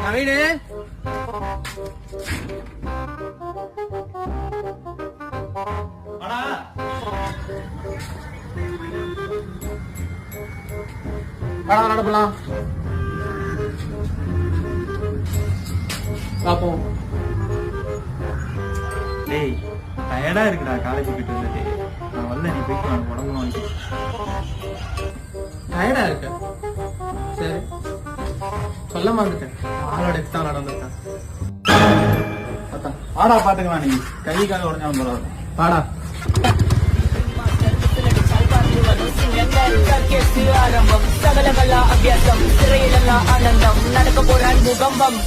நவீனு நடப்பலாம் பாப்போம். டேய் டயர்டா இருக்குடா காலேஜ் போயிட்டு வந்துட்டு. நான் வரல, நீ போயிட்டு வாங்க, உடம்பு வாங்கி. டயர்டா இருக்க? சரி சொல்ல மாட்டேன். ஆளோட எக்ஸ்ட்ரா நடந்துட்டேன். வாடா பாத்துக்கலாம், நீ கை கால உடஞ்சாலும் பரவாயில்ல. வாடா. ஆரம்பம் சகலகலா அபியாசம் சிறையிலெல்லாம் ஆனந்தம் நடக்க போற அன்பு கம்பம்.